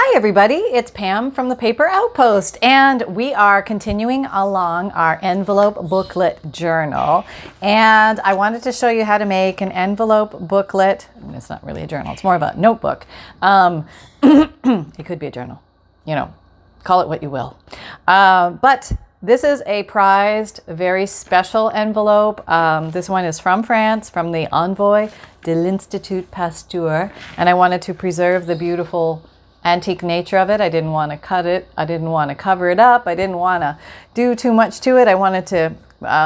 Hi everybody, it's Pam from the Paper Outpost, and we are continuing along our envelope booklet journal. And I wanted to show you how to make an envelope booklet. I mean, it's not really a journal, it's more of a notebook. It could be a journal, you know, call it what you will. But this is a prized, very special envelope. This one is from France, from the Envoi de l'Institut Pasteur, and I wanted to preserve the beautiful antique nature of it. I didn't want to cut it. I didn't want to cover it up. I didn't want to do too much to it. I wanted to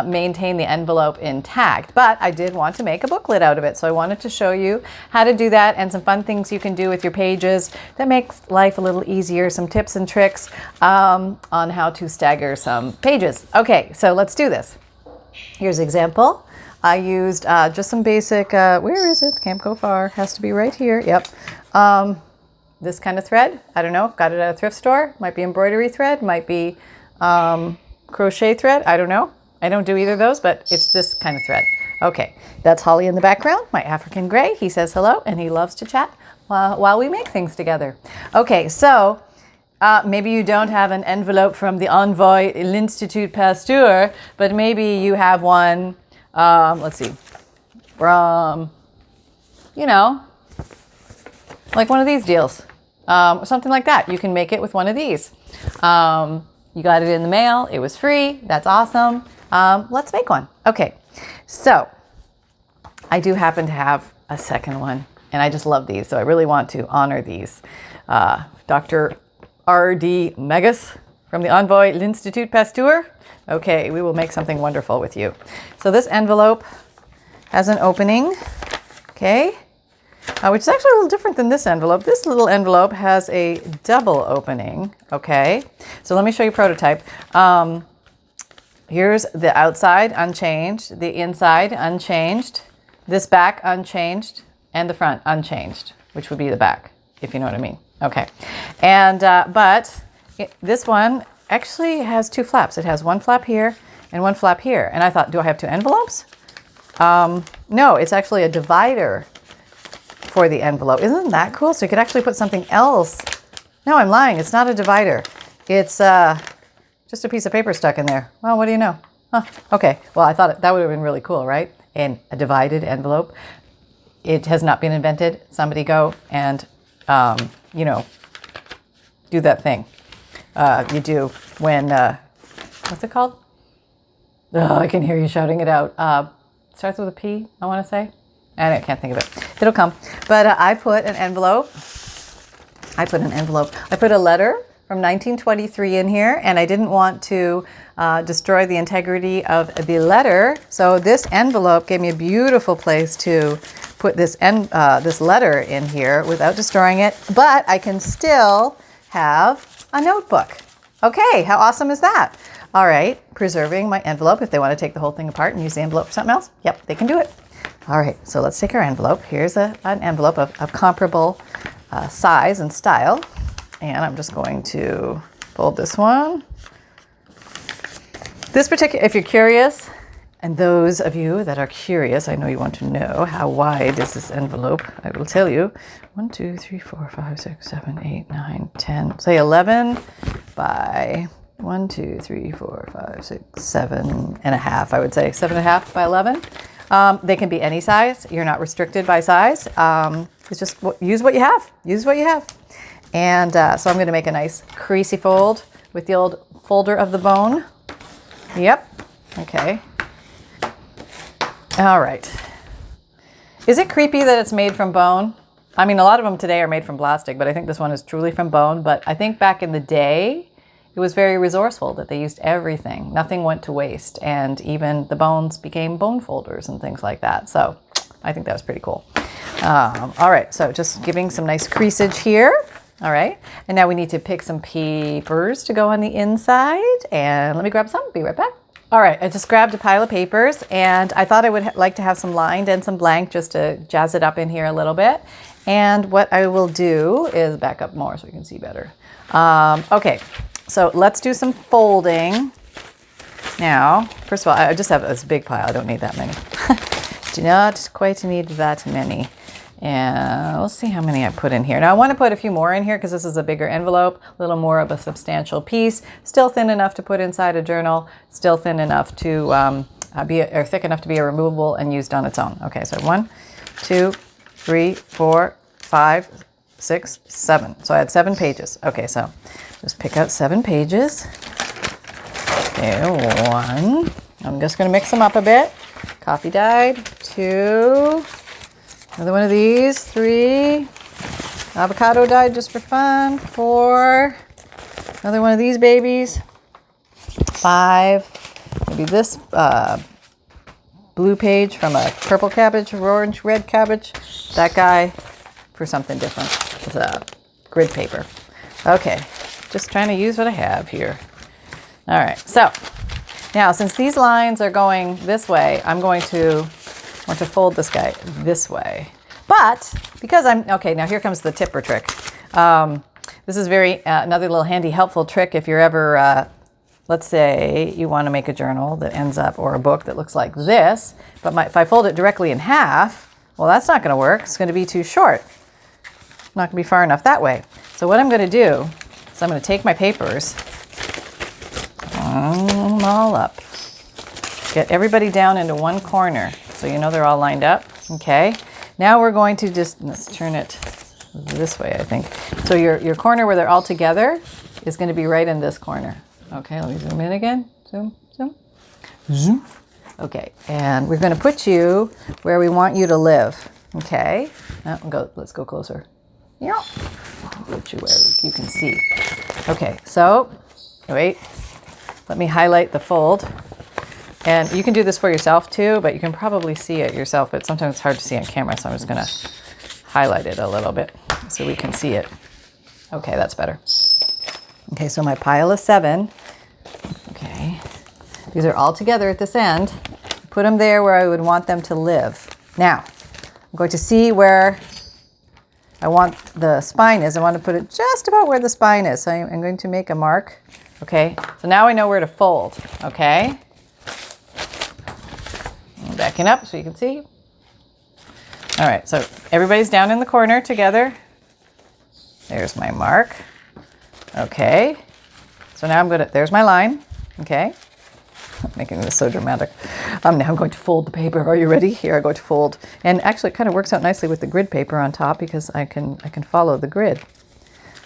maintain the envelope intact, but I did want to make a booklet out of it. So I wanted to show you how to do that and some fun things you can do with your pages that makes life a little easier, some tips and tricks on how to stagger some pages. Okay, so let's do this. Here's an example. I used just some basic, where is it? Can't go far. Has to be right here. Yep. This kind of thread, I don't know, got it at a thrift store. Might be embroidery thread, might be crochet thread, I don't know. I don't do either of those, but it's this kind of thread. Okay, that's Holly in the background, my African gray. He says hello, and he loves to chat while we make things together. Okay, so maybe you don't have an envelope from the Envoi de l'Institut Pasteur, but maybe you have one, let's see, from, you know, like one of these deals. Or something like that. You can make it with one of these. You got it in the mail. It was free. That's awesome. Let's make one. Okay. So I do happen to have a second one, and I just love these. So I really want to honor these. Dr. R.D. Megas from the Envoi de l'Institut Pasteur. Okay, we will make something wonderful with you. So this envelope has an opening. Okay. Which is actually a little different than this envelope. This little envelope has a double opening, okay? So let me show you prototype. Here's the outside unchanged, the inside unchanged, this back unchanged, and the front unchanged, which would be the back, if you know what I mean. Okay, and this one actually has two flaps. It has one flap here and one flap here. And I thought, do I have two envelopes? No, it's actually a divider for the envelope. Isn't that cool? So you could actually put something else. No, I'm lying. It's not a divider. It's just a piece of paper stuck in there. Well, what do you know? Huh. Okay. Well, I thought that would have been really cool, right? And a divided envelope. It has not been invented. Somebody go and, you know, do that thing you do when, what's it called? Oh, I can hear you shouting it out. Starts with a P, I want to say. I can't think of it. It'll come. But I put an envelope. I put a letter from 1923 in here, and I didn't want to destroy the integrity of the letter. So this envelope gave me a beautiful place to put this letter in here without destroying it. But I can still have a notebook. Okay, how awesome is that? All right, preserving my envelope. If they want to take the whole thing apart and use the envelope for something else, yep, they can do it. All right, so let's take our envelope. Here's an envelope of comparable size and style. And I'm just going to fold this one. This particular, if you're curious, and those of you that are curious, I know you want to know how wide is this envelope. I will tell you. 1, 2, 3, 4, 5, 6, 7, 8, 9, 10. Say 11 by 1, 2, 3, 4, 5, 6, 7 and a half. I would say 7.5 by 11. They can be any size. You're not restricted by size. It's just use what you have. Use what you have. And so I'm going to make a nice creasy fold with the old folder of the bone. Yep. Okay. All right. Is it creepy that it's made from bone? I mean, a lot of them today are made from plastic, but I think this one is truly from bone. But I think back in the day, it was very resourceful that they used everything. Nothing went to waste. And even the bones became bone folders and things like that. So I think that was pretty cool. All right, so just giving some nice creasage here. All right, and now we need to pick some papers to go on the inside. And let me grab some, be right back. All right, I just grabbed a pile of papers, and I thought I would like to have some lined and some blank just to jazz it up in here a little bit. And what I will do is back up more so you can see better. Okay. So let's do some folding. Now, first of all, I just have this big pile. I don't need that many. Do not quite need that many. And we'll see how many I put in here. Now I want to put a few more in here because this is a bigger envelope, a little more of a substantial piece. Still thin enough to put inside a journal, still thin enough to or thick enough to be removable and used on its own. Okay, so 1, 2, 3, 4, 5, 6, 7. So I had 7 pages. Okay, so just pick out 7 pages. Okay, 1. I'm just going to mix them up a bit. Coffee dyed. 2. Another one of these. 3. Avocado dyed just for fun. 4. Another one of these babies. 5. Maybe this blue page from a purple cabbage or orange red cabbage. That guy for something different. It's a grid paper. Okay, just trying to use what I have here. All right, so now since these lines are going this way, I'm going to want to fold this guy this way. But because okay, now here comes the tipper trick. This is another little handy helpful trick if you're ever, let's say you want to make a journal that ends up, or a book that looks like this, but if I fold it directly in half, well, that's not going to work. It's going to be too short. Not going to be far enough that way. So what I'm going to do is I'm going to take my papers, line them all up, get everybody down into one corner so you know they're all lined up. Okay. Now we're going to let's turn it this way, I think. So your corner where they're all together is going to be right in this corner. Okay, let me zoom in again. Zoom, zoom, zoom. Okay, and we're going to put you where we want you to live. Okay, let's go closer. Yeah, put you where you can see. Okay, so wait, let me highlight the fold. And you can do this for yourself too, but you can probably see it yourself, but sometimes it's hard to see on camera, so I'm just going to highlight it a little bit so we can see it. Okay, that's better. Okay, so my pile is 7. Okay, these are all together at this end. Put them there where I would want them to live. Now, I'm going to see where I want the spine is. I want to put it just about where the spine is. So I'm going to make a mark. Okay, so now I know where to fold. Okay, I'm backing up so you can see. All right, so everybody's down in the corner together. There's my mark. Okay, so now there's my line. Okay, I'm making this so dramatic. Now I'm going to fold the paper. Are you ready? Here I go to fold. And actually it kind of works out nicely with the grid paper on top because I can follow the grid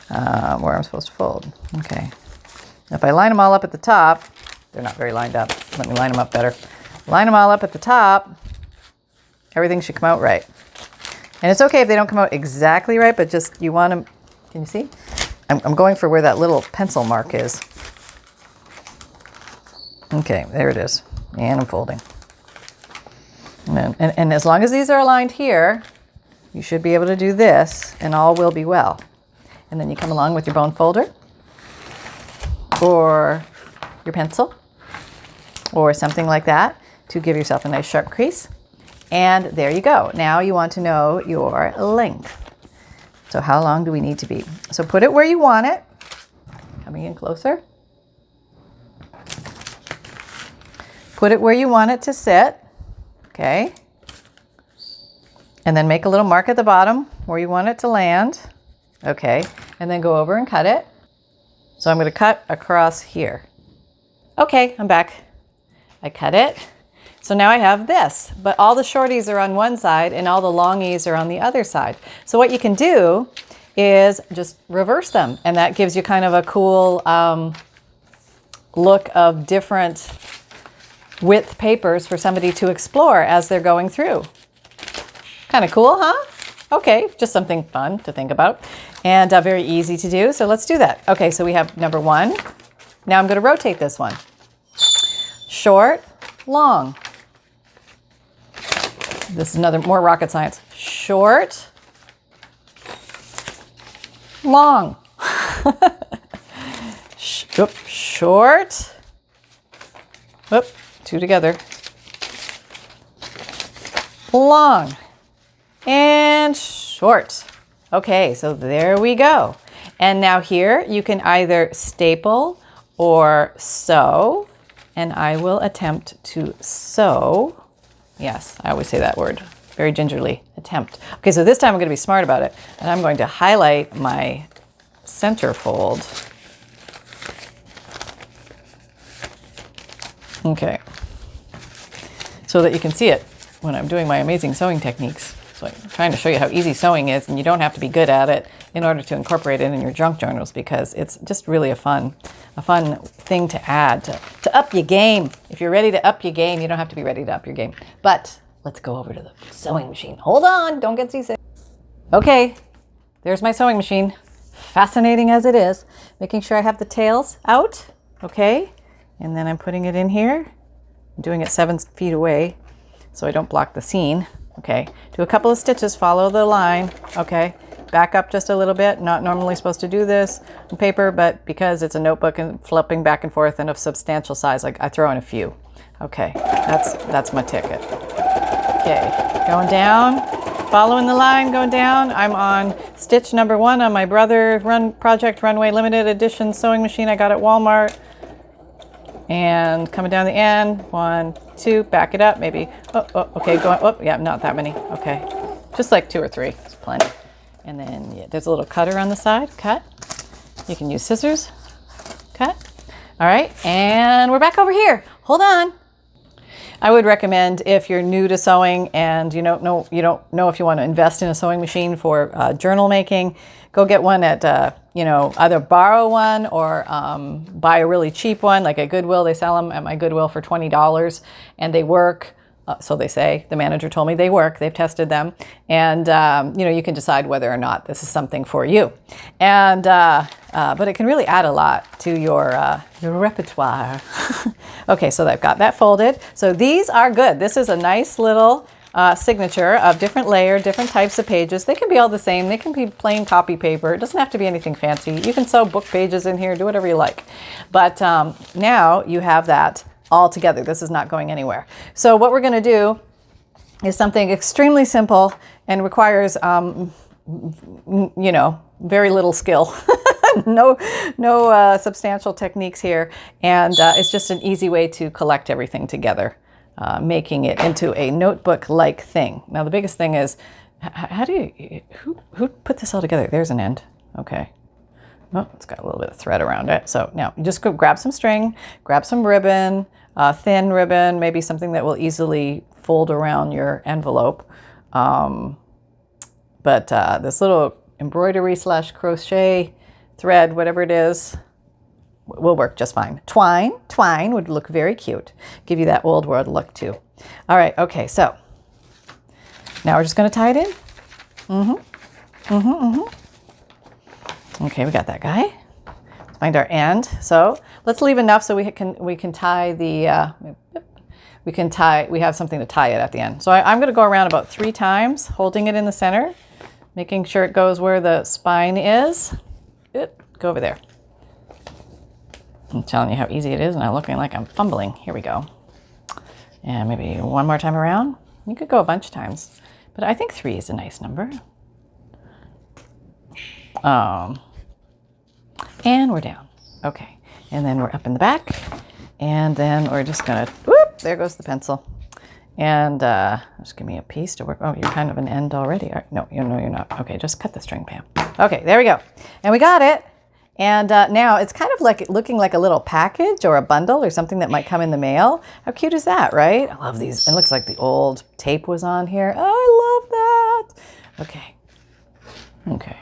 where I'm supposed to fold. Okay, if I line them all up at the top, they're not very lined up. Let me line them up better. Line them all up at the top. Everything should come out right. And it's okay if they don't come out exactly right, but just you want them, can you see? I'm going for where that little pencil mark is. Okay, there it is. And I'm folding. And as long as these are aligned here, you should be able to do this and all will be well. And then you come along with your bone folder or your pencil or something like that to give yourself a nice sharp crease. And there you go. Now you want to know your length. So how long do we need to be? So put it where you want it. Coming in closer. Put it where you want it to sit. Okay. And then make a little mark at the bottom where you want it to land. Okay. And then go over and cut it. So I'm going to cut across here. Okay, I'm back. I cut it. So now I have this, but all the shorties are on one side and all the longies are on the other side. So what you can do is just reverse them. And that gives you kind of a cool look of different width papers for somebody to explore as they're going through. Kind of cool, huh? Okay, just something fun to think about and very easy to do. So let's do that. Okay, so we have number 1. Now I'm going to rotate this one. Short, long. This is more rocket science. Short, long. Short. Whoop, 2 together. Long and short. Okay, so there we go. And now here you can either staple or sew. And I will attempt to sew. Yes, I always say that word. very gingerly attempt. Okay, so this time I'm going to be smart about it, and I'm going to highlight my center fold. Okay, so that you can see it when I'm doing my amazing sewing techniques. So I'm trying to show you how easy sewing is, and you don't have to be good at it in order to incorporate it in your junk journals, because it's just really a fun thing to add to up your game. If you're ready to up your game, you don't have to be ready to up your game. But let's go over to the sewing machine. Hold on, don't get seasick. Okay, there's my sewing machine. Fascinating as it is. Making sure I have the tails out, okay? And then I'm putting it in here. I'm doing it 7 feet away so I don't block the seam. Okay, do a couple of stitches, follow the line, okay? Back up just a little bit. Not normally supposed to do this on paper, but because it's a notebook and flipping back and forth and of substantial size, like I throw in a few. Okay, that's my ticket. Okay, going down, following the line, going down. I'm on stitch number 1 on my Brother Project Runway Limited Edition sewing machine I got at Walmart. And coming down the end, 1, 2, back it up, maybe. Oh, okay, going, oh, yeah, not that many. Okay, just like 2 or 3, it's plenty. And then yeah, there's a little cutter on the side, cut. You can use scissors, cut. All right, and we're back over here. Hold on. I would recommend, if you're new to sewing and you don't know if you want to invest in a sewing machine for journal making, go get one at, either borrow one or buy a really cheap one, like at Goodwill. They sell them at my Goodwill for $20, and they work. So they say, the manager told me they work, they've tested them. And, you can decide whether or not this is something for you. And, but it can really add a lot to your repertoire. Okay, so I've got that folded. So these are good. This is a nice little signature of different layer, different types of pages. They can be all the same. They can be plain copy paper. It doesn't have to be anything fancy. You can sew book pages in here, do whatever you like. But now you have that all together. This is not going anywhere. So what we're going to do is something extremely simple and requires, very little skill. no substantial techniques here. And it's just an easy way to collect everything together, making it into a notebook-like thing. Now, the biggest thing is, who put this all together? There's an end. Okay. Oh, it's got a little bit of thread around it. So now you just go grab some string, grab some ribbon, thin ribbon, maybe something that will easily fold around your envelope. But this little embroidery / crochet thread, whatever it is, will work just fine. Twine would look very cute. Give you that old world look too. All right, okay, so now we're just gonna tie it in. Okay, we got that guy. Let's find our end. So let's leave enough so we can tie the, we have something to tie it at the end. So I'm gonna go around about 3 times, holding it in the center, making sure it goes where the spine is. Go over there. I'm telling you how easy it is, and I'm looking like I'm fumbling. Here we go. And maybe one more time around. You could go a bunch of times, but I think 3 is a nice number. And we're down. Okay. And then we're up in the back. And then we're just gonna, whoop, there goes the pencil. And just give me a piece to work. Oh, you're kind of an end already. No, you're not. Okay, just cut the string, Pam. Okay, there we go. And we got it. And now it's kind of like looking like a little package or a bundle or something that might come in the mail. How cute is that, right? I love these. It looks like the old tape was on here. Oh, I love that. Okay. Okay.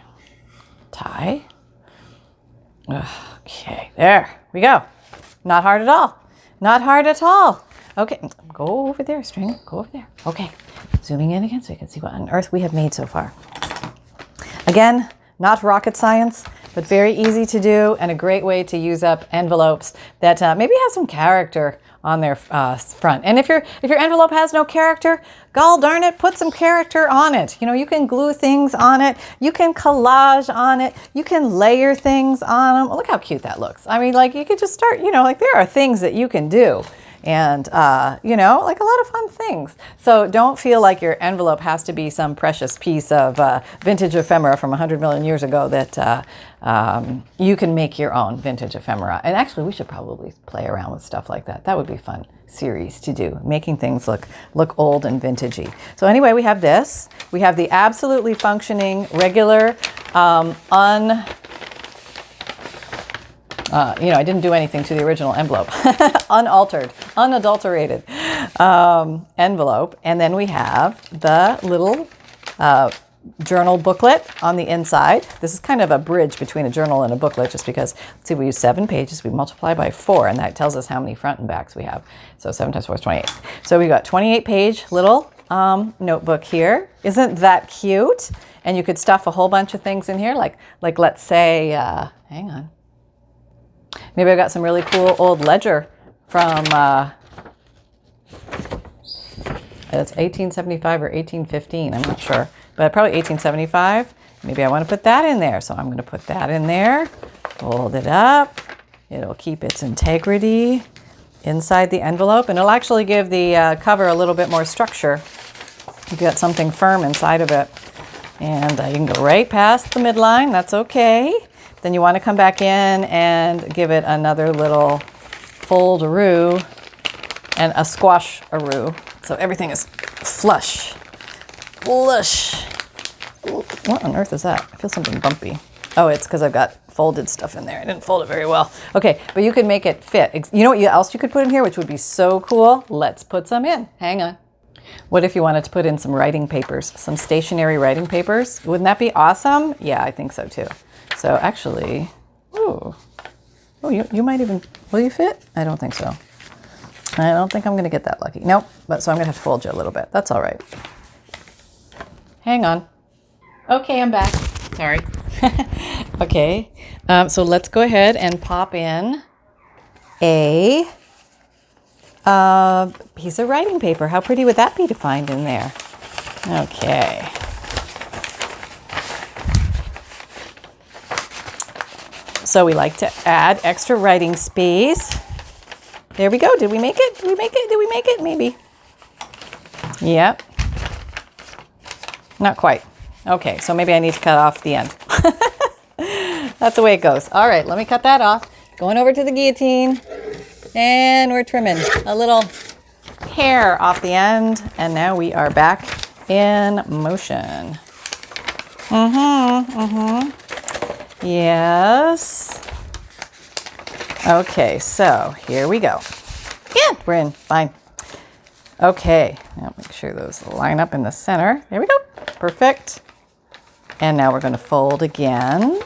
Tie. Okay, there we go. Not hard at all. Not hard at all. Okay, go over there, string. Go over there. Okay, zooming in again so you can see what on earth we have made so far. Again, not rocket science, but very easy to do and a great way to use up envelopes that maybe have some character on their front. And if your envelope has no character, gall darn it, put some character on it. You know, you can glue things on it. You can collage on it. You can layer things on them. Look how cute that looks. I mean, like, you could just start, you know, like, there are things that you can do. and you know, like a lot of fun things. So don't feel like your envelope has to be some precious piece of vintage ephemera from 100 million years ago that you can make your own vintage ephemera. And actually, we should probably play around with stuff like that. That would be a fun series to do, making things look old and vintagey. So anyway, we have this. We have the absolutely functioning, regular, you know, I didn't do anything to the original envelope. Unaltered, unadulterated envelope. And then we have the little journal booklet on the inside. This is kind of a bridge between a journal and a booklet, just because, let's see, we use 7 pages, we multiply by 4, and that tells us how many front and backs we have. So 7 times 4 is 28. So we've got 28-page little notebook here. Isn't that cute? And you could stuff a whole bunch of things in here, like let's say, hang on. Maybe I got some really cool old ledger from, it's 1875 or 1815, I'm not sure, but probably 1875. Maybe I want to put that in there, so I'm going to put that in there, fold it up. It'll keep its integrity inside the envelope, and it'll actually give the cover a little bit more structure. You've got something firm inside of it. And you can go right past the midline, that's okay. Then you want to come back in and give it another little fold-a-roo and a squash-a-roo. So everything is flush. Flush. What on earth is that? I feel something bumpy. Oh, it's because I've got folded stuff in there. I didn't fold it very well. Okay, but you can make it fit. You know what else you could put in here, which would be so cool? Let's put some in. Hang on. What if you wanted to put in some writing papers, some stationary writing papers? Wouldn't that be awesome? Yeah, I think so too. So actually, oh, you might even, will you fit? I don't think so. I don't think I'm going to get that lucky. Nope, but so I'm going to have to fold you a little bit. That's all right. Hang on. Okay, I'm back. Sorry. Okay, so let's go ahead and pop in a piece of writing paper. How pretty would that be to find in there? Okay. So we like to add extra writing space. There we go. Did we make it? Did we make it? Did we make it? Maybe. Yep. Not quite. Okay, so maybe I need to cut off the end. That's the way it goes. All right, let me cut that off. Going over to the guillotine. And we're trimming a little hair off the end. And now we are back in motion. Yes. Okay, so here we go. Yeah, we're in. Fine. Okay, now make sure those line up in the center. There we go. Perfect. And now we're going to fold again.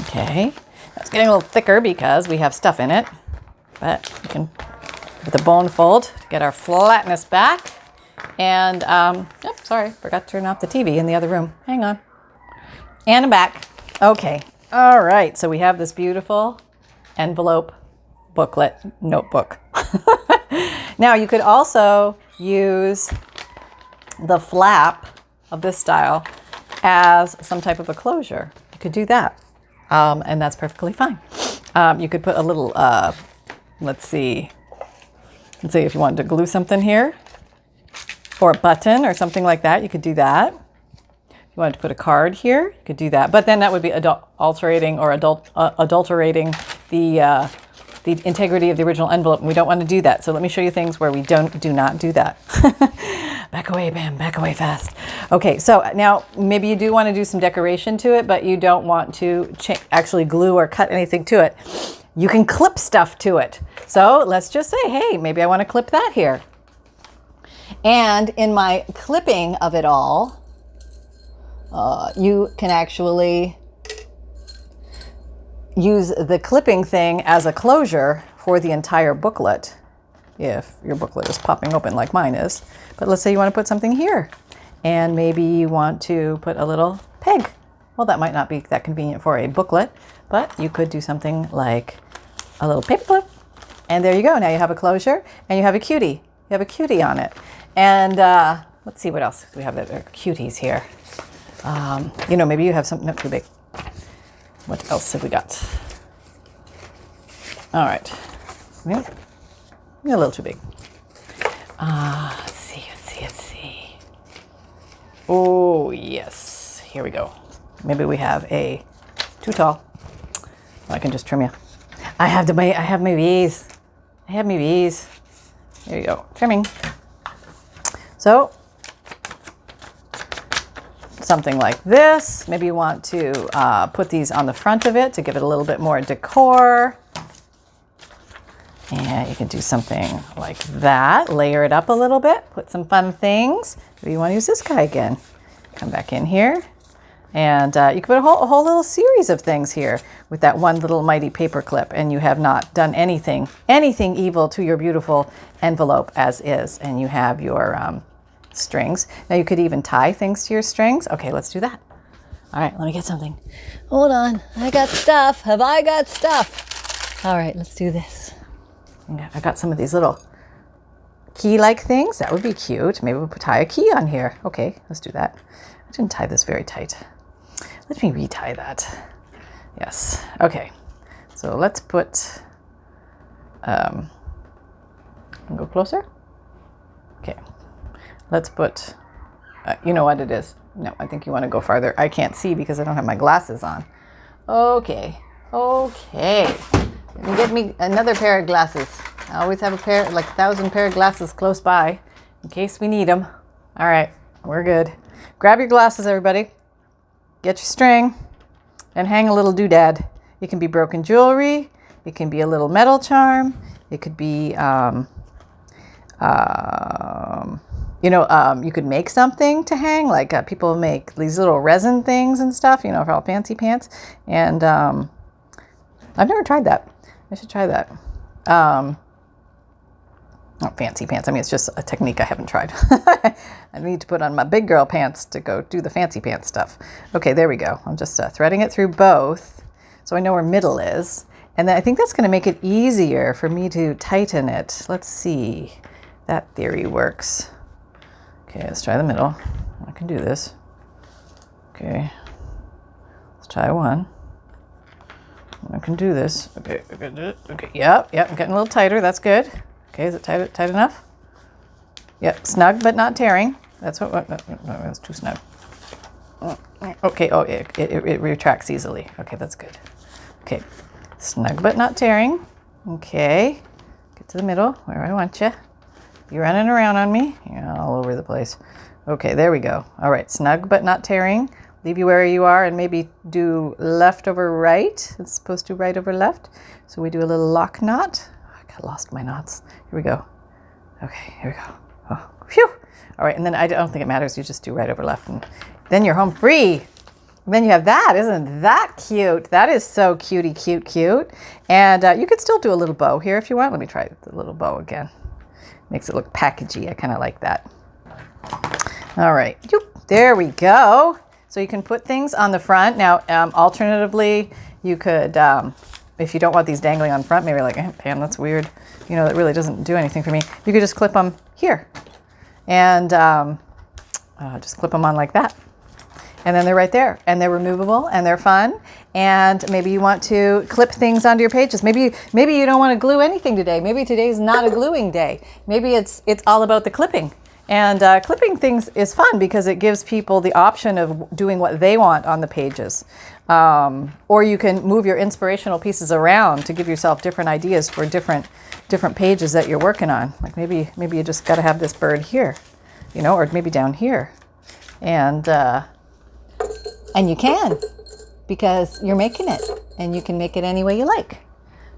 Okay. It's getting a little thicker because we have stuff in it. But we can, with the bone fold, to get our flatness back. And, sorry, forgot to turn off the TV in the other room. Hang on. And I'm back. Okay. All right. So we have this beautiful envelope booklet notebook. Now you could also use the flap of this style as some type of a closure. You could do that. And that's perfectly fine. You could put a little, let's see if you wanted to glue something here or a button or something like that, you could do that. If you wanted to put a card here, you could do that. But then that would be adulterating the integrity of the original envelope, and we don't want to do that. So let me show you things where we do not do that. Back away, Bam, back away fast. Okay, so now maybe you do want to do some decoration to it, but you don't want to actually glue or cut anything to it. You can clip stuff to it. So let's just say, hey, maybe I want to clip that here. And in my clipping of it all, you can actually use the clipping thing as a closure for the entire booklet, if your booklet is popping open like mine is. But let's say you want to put something here, and maybe you want to put a little peg. Well, that might not be that convenient for a booklet, but you could do something like a little paper clip. And there you go. Now you have a closure, and you have a cutie. You have a cutie on it. And let's see what else we have. There are cuties here. You know, maybe you have something, not too big. What else have we got? All right. Maybe a little too big. Let's see. Oh, yes. Here we go. Maybe we have a too tall. I can just trim you. I have my bees. There you go. Trimming. So, something like this. Maybe you want to put these on the front of it to give it a little bit more decor. And you can do something like that. Layer it up a little bit. Put some fun things. Maybe you want to use this guy again. Come back in here. And you can put a whole little series of things here with that one little mighty paper clip, and you have not done anything evil to your beautiful envelope as is. And you have your strings. Now you could even tie things to your strings. Okay, let's do that. All right, let me get something. Hold on, I got stuff. Have I got stuff? All right, let's do this. I got some of these little key-like things. That would be cute. Maybe we'll tie a key on here. Okay, let's do that. I didn't tie this very tight. Let me retie that. Yes. Okay. So let's put, go closer. Okay. Let's put, you know what it is. No, I think you want to go farther. I can't see because I don't have my glasses on. Okay. Get me another pair of glasses. I always have a pair, like 1,000 pair of glasses close by in case we need them. All right. We're good. Grab your glasses, everybody. Get your string and hang a little doodad. It can be broken jewelry. It can be a little metal charm. It could be, you could make something to hang. Like people make these little resin things and stuff, for all fancy pants. And I've never tried that. I should try that. Not fancy pants. I mean, it's just a technique I haven't tried. I need to put on my big girl pants to go do the fancy pants stuff. Okay, there we go. I'm just threading it through both so I know where middle is. And then I think that's going to make it easier for me to tighten it. Let's see. That theory works. Okay, let's try the middle. I can do this. Okay. Let's try one. I can do this. Okay. Yep. I'm getting a little tighter. That's good. Okay, is it tight enough? Yep, snug but not tearing. That's what, no, that's too snug. Okay, it retracts easily. Okay, that's good. Okay, snug but not tearing. Okay, get to the middle where I want you. You're running around on me. You're all over the place. Okay, there we go. All right, snug but not tearing. Leave you where you are and maybe do left over right. It's supposed to right over left. So we do a little lock knot. I lost my knots. Here we go. Okay, here we go. Oh, phew. All right, and then I don't think it matters. You just do right over left, and then you're home free. And then you have that. Isn't that cute? That is so cutie, cute. And you could still do a little bow here if you want. Let me try the little bow again. Makes it look packagey. I kind of like that. All right, there we go. So you can put things on the front. Now, alternatively, you could... if you don't want these dangling on front, maybe like, Pam, that's weird. That really doesn't do anything for me. You could just clip them here and just clip them on like that. And then they're right there and they're removable and they're fun. And maybe you want to clip things onto your pages. Maybe you don't want to glue anything today. Maybe today's not a gluing day. Maybe it's all about the clipping. And clipping things is fun because it gives people the option of doing what they want on the pages. Or you can move your inspirational pieces around to give yourself different ideas for different pages that you're working on. Like maybe you just got to have this bird here, or maybe down here. And you can, because you're making it and you can make it any way you like.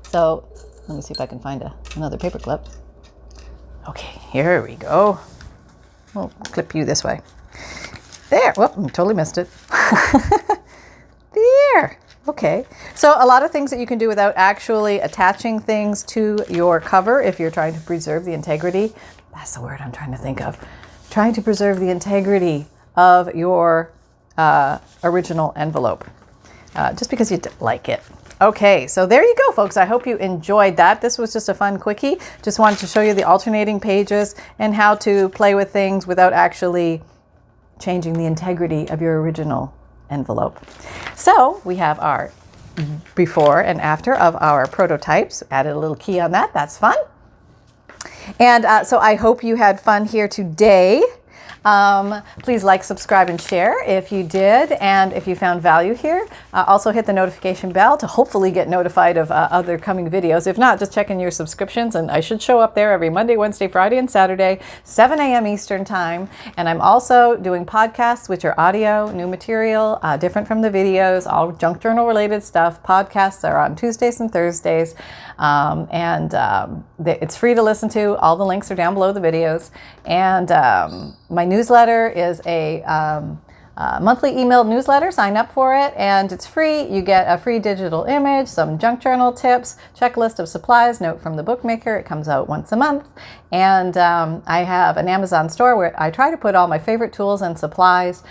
So let me see if I can find another paper clip. Okay, here we go. We'll clip you this way. There. Whoop, totally missed it. There. Okay. So a lot of things that you can do without actually attaching things to your cover if you're trying to preserve the integrity. That's the word I'm trying to think of. Trying to preserve the integrity of your original envelope. Just because you like it. Okay, so there you go, folks. I hope you enjoyed that. This was just a fun quickie. Just wanted to show you the alternating pages and how to play with things without actually changing the integrity of your original envelope. So we have our before and after of our prototypes. Added a little key on that. That's fun. And so I hope you had fun here today. Please like, subscribe, and share if you did, and if you found value here. Also hit the notification bell to hopefully get notified of other coming videos. If not, just check in your subscriptions, and I should show up there every Monday, Wednesday, Friday, and Saturday, 7 a.m. Eastern Time. And I'm also doing podcasts, which are audio, new material, different from the videos, all junk journal related stuff. Podcasts are on Tuesdays and Thursdays, it's free to listen to. All the links are down below the videos. And my newsletter is a monthly emailed newsletter. Sign up for it, and it's free. You get a free digital image, some junk journal tips, checklist of supplies, note from the bookmaker. It comes out once a month. And I have an Amazon store where I try to put all my favorite tools and supplies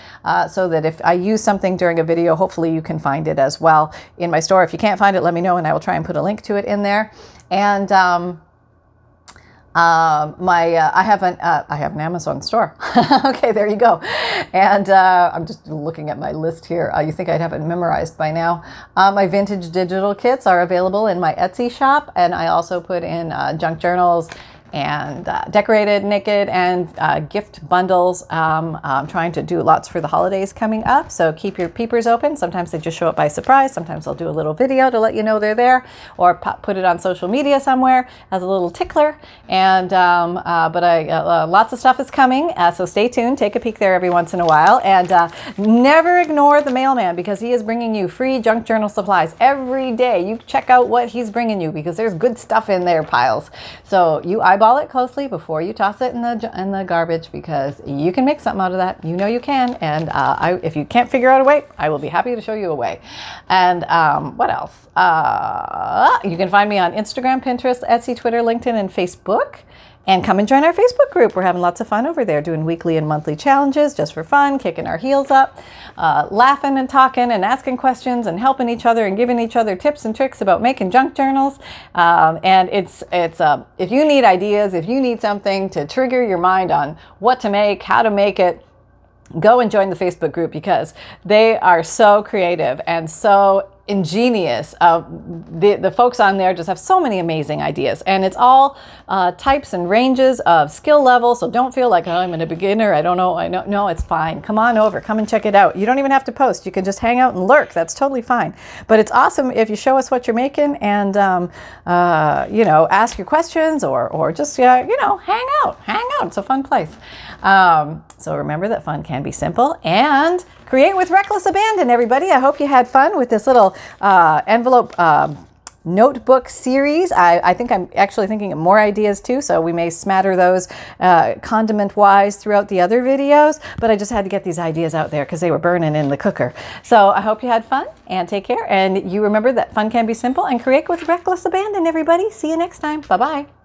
so that if I use something during a video, hopefully you can find it as well in my store. If you can't find it, let me know, and I will try and put a link to it in there. And I have an Amazon store. Okay, there you go. And I'm just looking at my list here. You think I'd have it memorized by now. My vintage digital kits are available in my Etsy shop, and I also put in junk journals and decorated naked and gift bundles. I'm trying to do lots for the holidays coming up, so keep your peepers open. Sometimes they just show up by surprise. Sometimes I'll do a little video to let you know they're there, or put it on social media somewhere as a little tickler. And lots of stuff is coming, so stay tuned. Take a peek there every once in a while, and never ignore the mailman, because he is bringing you free junk journal supplies every day. You check out what he's bringing you, because there's good stuff in their piles. So you eyeball it closely before you toss it in the garbage, because you can make something out of that. You know you can. And if you can't figure out a way, I will be happy to show you a way. And what else? You can find me on Instagram, Pinterest, Etsy, Twitter, LinkedIn, and Facebook. And come and join our Facebook group. We're having lots of fun over there, doing weekly and monthly challenges just for fun, kicking our heels up, laughing and talking and asking questions and helping each other and giving each other tips and tricks about making junk journals. And it's if you need ideas, if you need something to trigger your mind on what to make, how to make it, go and join the Facebook group, because they are so creative and so ingenious. The folks on there just have so many amazing ideas, and it's all types and ranges of skill level. So don't feel like, oh, I'm a beginner, I don't know. No, it's fine. Come on over, come and check it out. You don't even have to post. You can just hang out and lurk. That's totally fine. But it's awesome if you show us what you're making, and ask your questions, or just hang out. It's a fun place. So remember that fun can be simple, and create with reckless abandon, everybody. I hope you had fun with this little envelope notebook series. I think I'm actually thinking of more ideas too, so we may smatter those condiment-wise throughout the other videos, but I just had to get these ideas out there because they were burning in the cooker. So I hope you had fun, and take care. And you remember that fun can be simple, and create with reckless abandon, everybody. See you next time. Bye-bye.